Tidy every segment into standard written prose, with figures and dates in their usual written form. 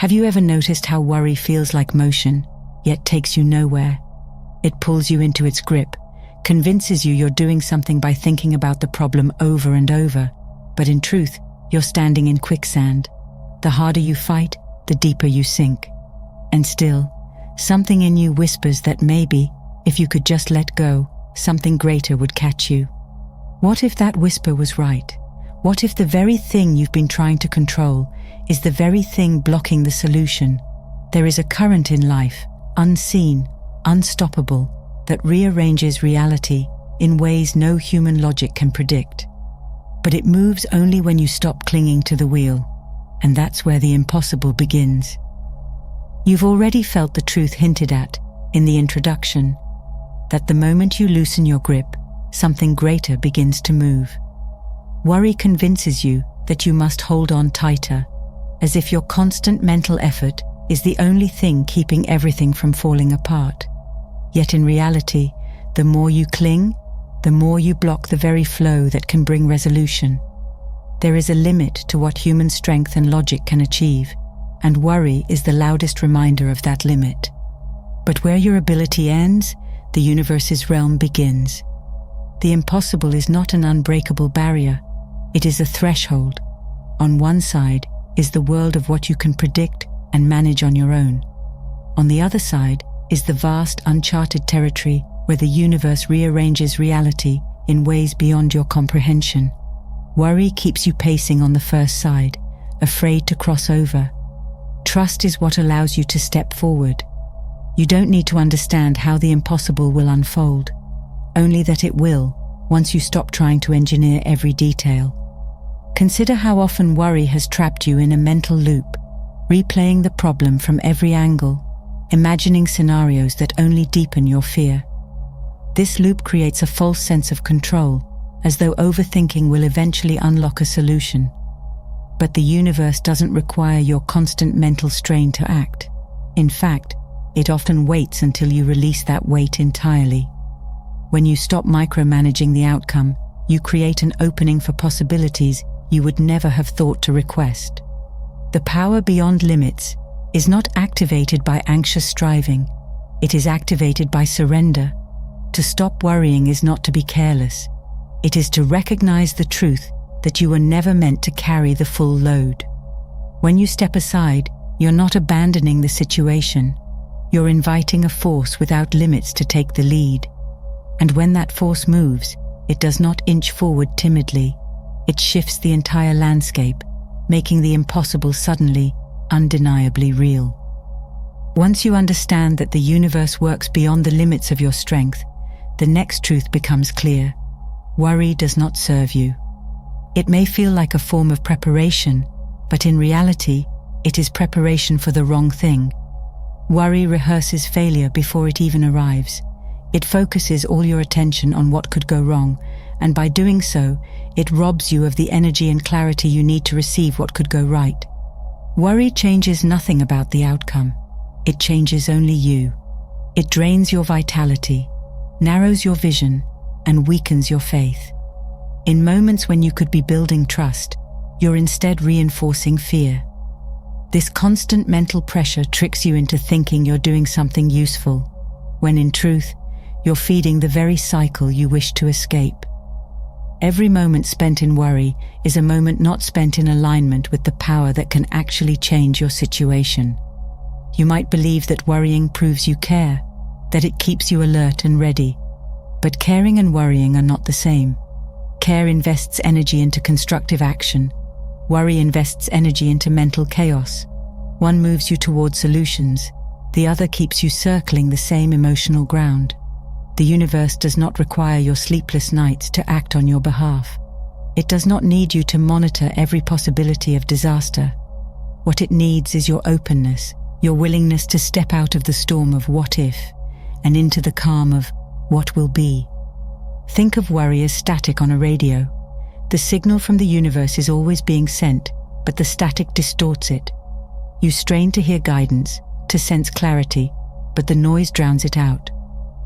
Have you ever noticed how worry feels like motion, yet takes you nowhere? It pulls you into its grip, convinces you you're doing something by thinking about the problem over and over, but in truth, you're standing in quicksand. The harder you fight, the deeper you sink. And still, something in you whispers that maybe, if you could just let go, something greater would catch you. What if that whisper was right? What if the very thing you've been trying to control is the very thing blocking the solution? There is a current in life, unseen, unstoppable, that rearranges reality in ways no human logic can predict. But it moves only when you stop clinging to the wheel, and that's where the impossible begins. You've already felt the truth hinted at in the introduction, that the moment you loosen your grip, something greater begins to move. Worry convinces you that you must hold on tighter, as if your constant mental effort is the only thing keeping everything from falling apart. Yet in reality, the more you cling, the more you block the very flow that can bring resolution. There is a limit to what human strength and logic can achieve, and worry is the loudest reminder of that limit. But where your ability ends, the universe's realm begins. The impossible is not an unbreakable barrier, it is a threshold. On one side is the world of what you can predict and manage on your own. On the other side is the vast uncharted territory where the universe rearranges reality in ways beyond your comprehension. Worry keeps you pacing on the first side, afraid to cross over. Trust is what allows you to step forward. You don't need to understand how the impossible will unfold, only that it will, once you stop trying to engineer every detail. Consider how often worry has trapped you in a mental loop, replaying the problem from every angle, imagining scenarios that only deepen your fear. This loop creates a false sense of control, as though overthinking will eventually unlock a solution. But the universe doesn't require your constant mental strain to act. In fact, it often waits until you release that weight entirely. When you stop micromanaging the outcome, you create an opening for possibilities you would never have thought to request. The power beyond limits is not activated by anxious striving, it is activated by surrender. To stop worrying is not to be careless, it is to recognize the truth that you were never meant to carry the full load. When you step aside, you're not abandoning the situation, you're inviting a force without limits to take the lead. And when that force moves, it does not inch forward timidly, it shifts the entire landscape, making the impossible suddenly, undeniably real. Once you understand that the universe works beyond the limits of your strength, the next truth becomes clear. Worry does not serve you. It may feel like a form of preparation, but in reality, it is preparation for the wrong thing. Worry rehearses failure before it even arrives. It focuses all your attention on what could go wrong, and by doing so, it robs you of the energy and clarity you need to receive what could go right. Worry changes nothing about the outcome. It changes only you. It drains your vitality, narrows your vision, and weakens your faith. In moments when you could be building trust, you're instead reinforcing fear. This constant mental pressure tricks you into thinking you're doing something useful, when in truth, you're feeding the very cycle you wish to escape. Every moment spent in worry is a moment not spent in alignment with the power that can actually change your situation. You might believe that worrying proves you care, that it keeps you alert and ready. But caring and worrying are not the same. Care invests energy into constructive action. Worry invests energy into mental chaos. One moves you toward solutions, the other keeps you circling the same emotional ground. The universe does not require your sleepless nights to act on your behalf. It does not need you to monitor every possibility of disaster. What it needs is your openness, your willingness to step out of the storm of what if, and into the calm of what will be. Think of worry as static on a radio. The signal from the universe is always being sent, but the static distorts it. You strain to hear guidance, to sense clarity, but the noise drowns it out.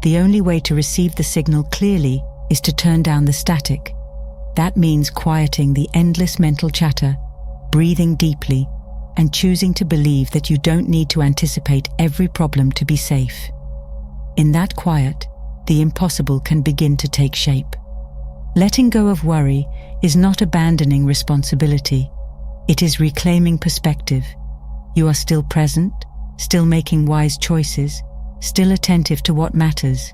The only way to receive the signal clearly is to turn down the static. That means quieting the endless mental chatter, breathing deeply, and choosing to believe that you don't need to anticipate every problem to be safe. In that quiet, the impossible can begin to take shape. Letting go of worry is not abandoning responsibility. It is reclaiming perspective. You are still present, still making wise choices, still attentive to what matters,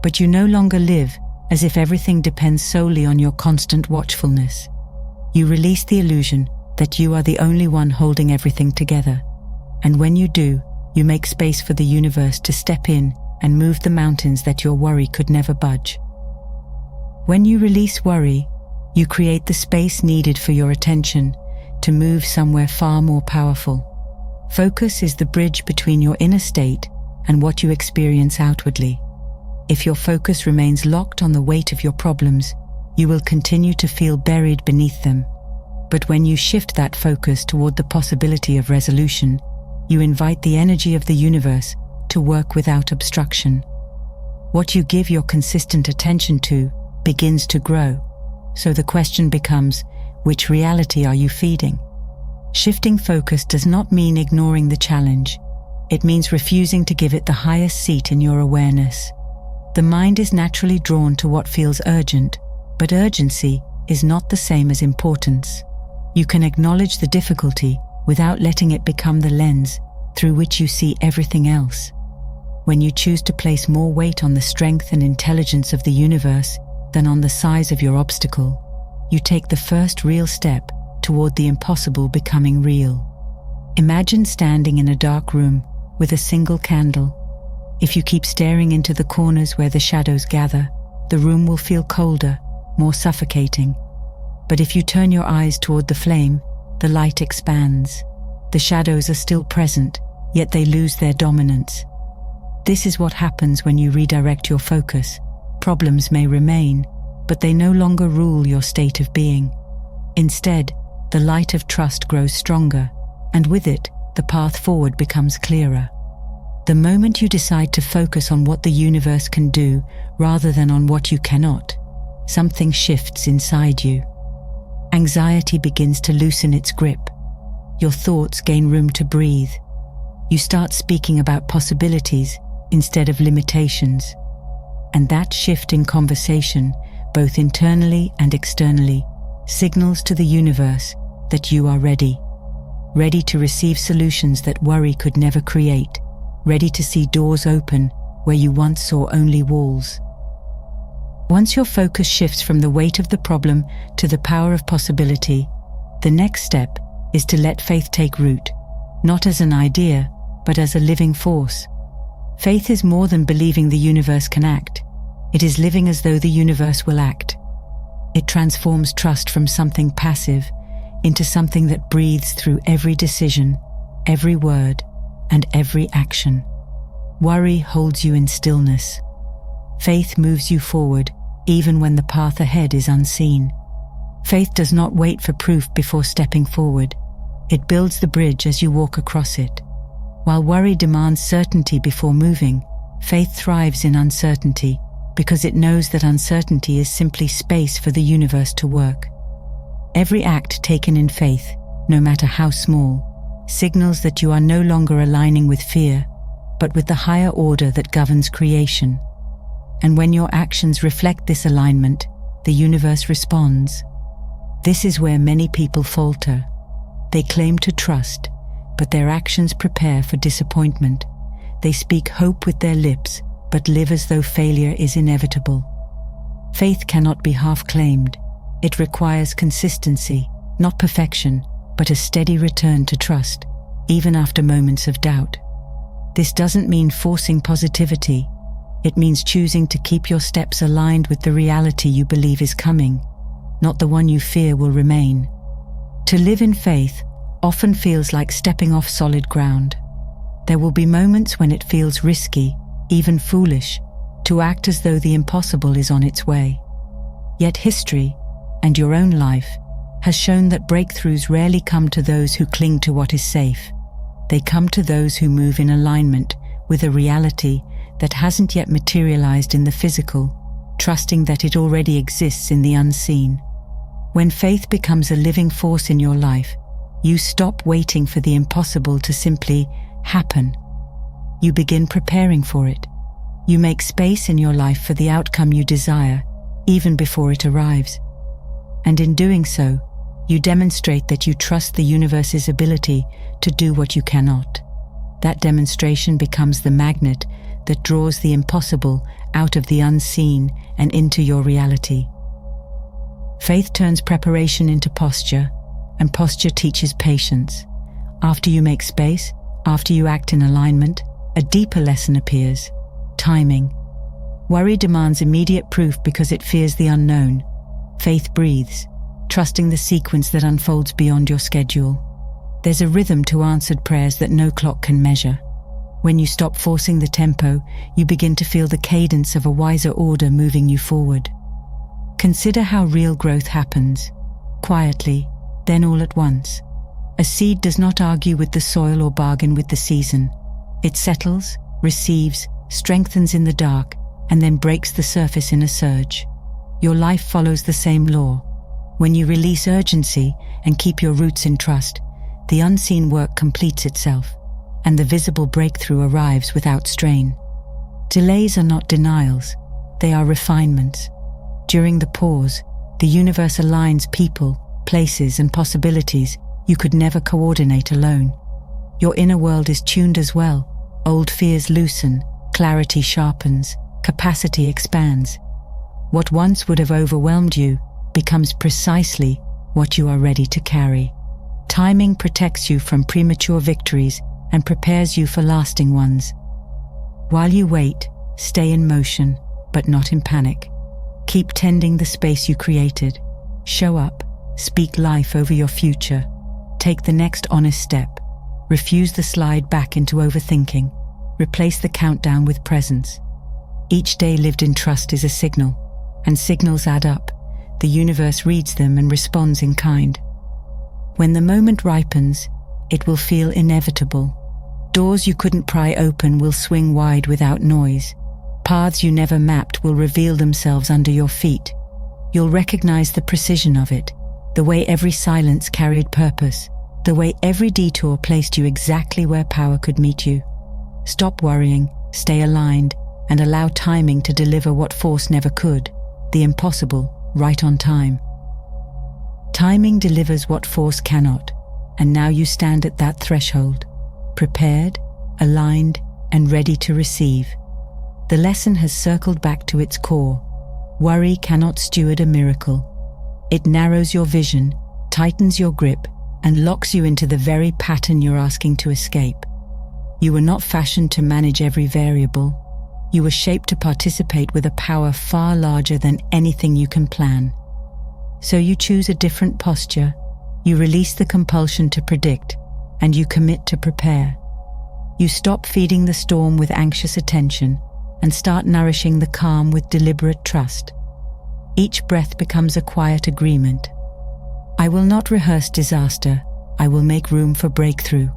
but you no longer live as if everything depends solely on your constant watchfulness. You release the illusion that you are the only one holding everything together, and when you do, you make space for the universe to step in and move the mountains that your worry could never budge. When you release worry, you create the space needed for your attention to move somewhere far more powerful. Focus is the bridge between your inner state and what you experience outwardly. If your focus remains locked on the weight of your problems, you will continue to feel buried beneath them. But when you shift that focus toward the possibility of resolution, you invite the energy of the universe to work without obstruction. What you give your consistent attention to begins to grow. So the question becomes, which reality are you feeding? Shifting focus does not mean ignoring the challenge. It means refusing to give it the highest seat in your awareness. The mind is naturally drawn to what feels urgent, but urgency is not the same as importance. You can acknowledge the difficulty without letting it become the lens through which you see everything else. When you choose to place more weight on the strength and intelligence of the universe than on the size of your obstacle, you take the first real step toward the impossible becoming real. Imagine standing in a dark room with a single candle. If you keep staring into the corners where the shadows gather, the room will feel colder, more suffocating. But if you turn your eyes toward the flame, the light expands. The shadows are still present, yet they lose their dominance. This is what happens when you redirect your focus. Problems may remain, but they no longer rule your state of being. Instead, the light of trust grows stronger, and with it, the path forward becomes clearer. The moment you decide to focus on what the universe can do rather than on what you cannot, something shifts inside you. Anxiety begins to loosen its grip. Your thoughts gain room to breathe. You start speaking about possibilities instead of limitations. And that shift in conversation, both internally and externally, signals to the universe that you are ready. Ready to receive solutions that worry could never create. Ready to see doors open where you once saw only walls. Once your focus shifts from the weight of the problem to the power of possibility, the next step is to let faith take root, not as an idea, but as a living force. Faith is more than believing the universe can act. It is living as though the universe will act. It transforms trust from something passive into something that breathes through every decision, every word, and every action. Worry holds you in stillness. Faith moves you forward, even when the path ahead is unseen. Faith does not wait for proof before stepping forward. It builds the bridge as you walk across it. While worry demands certainty before moving, faith thrives in uncertainty because it knows that uncertainty is simply space for the universe to work. Every act taken in faith, no matter how small, signals that you are no longer aligning with fear, but with the higher order that governs creation. And when your actions reflect this alignment, the universe responds. This is where many people falter. They claim to trust, but their actions prepare for disappointment. They speak hope with their lips, but live as though failure is inevitable. Faith cannot be half-claimed. It requires consistency, not perfection, but a steady return to trust, even after moments of doubt. This doesn't mean forcing positivity. It means choosing to keep your steps aligned with the reality you believe is coming, not the one you fear will remain. To live in faith often feels like stepping off solid ground. There will be moments when it feels risky, even foolish, to act as though the impossible is on its way. Yet history, and your own life, has shown that breakthroughs rarely come to those who cling to what is safe. They come to those who move in alignment with a reality that hasn't yet materialized in the physical, trusting that it already exists in the unseen. When faith becomes a living force in your life, You stop waiting for the impossible to simply happen. You begin preparing for it. You make space in your life for the outcome you desire, even before it arrives. And in doing so, you demonstrate that you trust the universe's ability to do what you cannot. That demonstration becomes the magnet that draws the impossible out of the unseen and into your reality. Faith turns preparation into posture, and posture teaches patience. After you make space, after you act in alignment, a deeper lesson appears: timing. Worry demands immediate proof because it fears the unknown. Faith breathes, trusting the sequence that unfolds beyond your schedule. There's a rhythm to answered prayers that no clock can measure. When you stop forcing the tempo, you begin to feel the cadence of a wiser order moving you forward. Consider how real growth happens, quietly, then all at once. A seed does not argue with the soil or bargain with the season. It settles, receives, strengthens in the dark, and then breaks the surface in a surge. Your life follows the same law. When you release urgency and keep your roots in trust, the unseen work completes itself, and the visible breakthrough arrives without strain. Delays are not denials, they are refinements. During the pause, the universe aligns people, places, and possibilities you could never coordinate alone. Your inner world is tuned as well. Old fears loosen, clarity sharpens, capacity expands. What once would have overwhelmed you becomes precisely what you are ready to carry. Timing protects you from premature victories and prepares you for lasting ones. While you wait, stay in motion, but not in panic. Keep tending the space you created. Show up, speak life over your future. Take the next honest step. Refuse the slide back into overthinking. Replace the countdown with presence. Each day lived in trust is a signal, and signals add up. The universe reads them and responds in kind. When the moment ripens, it will feel inevitable. Doors you couldn't pry open will swing wide without noise. Paths you never mapped will reveal themselves under your feet. You'll recognize the precision of it, the way every silence carried purpose, the way every detour placed you exactly where power could meet you. Stop worrying, stay aligned, and allow timing to deliver what force never could, the impossible, right on time. Timing delivers what force cannot, and now you stand at that threshold, prepared, aligned, and ready to receive. The lesson has circled back to its core. Worry cannot steward a miracle. It narrows your vision, tightens your grip, and locks you into the very pattern you're asking to escape. You were not fashioned to manage every variable. You were shaped to participate with a power far larger than anything you can plan. So you choose a different posture, you release the compulsion to predict, and you commit to prepare. You stop feeding the storm with anxious attention and start nourishing the calm with deliberate trust. Each breath becomes a quiet agreement. I will not rehearse disaster, I will make room for breakthrough.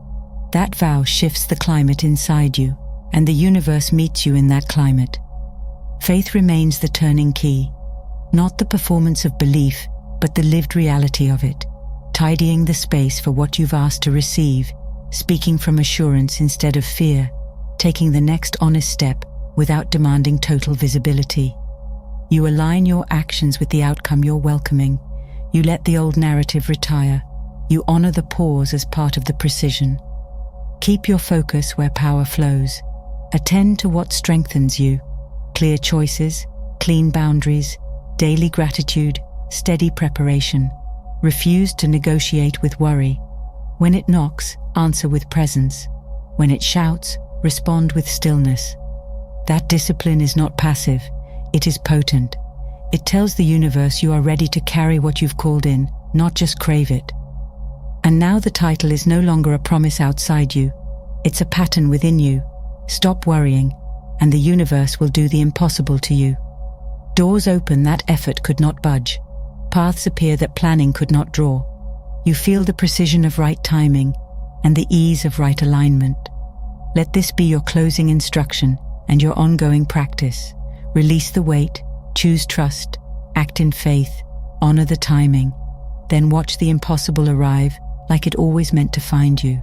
That vow shifts the climate inside you, and the universe meets you in that climate. Faith remains the turning key, not the performance of belief, but the lived reality of it, tidying the space for what you've asked to receive, speaking from assurance instead of fear, taking the next honest step without demanding total visibility. You align your actions with the outcome you're welcoming. You let the old narrative retire. You honor the pause as part of the precision. Keep your focus where power flows. Attend to what strengthens you. Clear choices, clean boundaries, daily gratitude, steady preparation. Refuse to negotiate with worry. When it knocks, answer with presence. When it shouts, respond with stillness. That discipline is not passive, it is potent. It tells the universe you are ready to carry what you've called in, not just crave it. And now the title is no longer a promise outside you, it's a pattern within you. Stop worrying, and the universe will do the impossible to you. Doors open that effort could not budge. Paths appear that planning could not draw. You feel the precision of right timing and the ease of right alignment. Let this be your closing instruction and your ongoing practice. Release the weight, choose trust, act in faith, honor the timing, then watch the impossible arrive like it always meant to find you.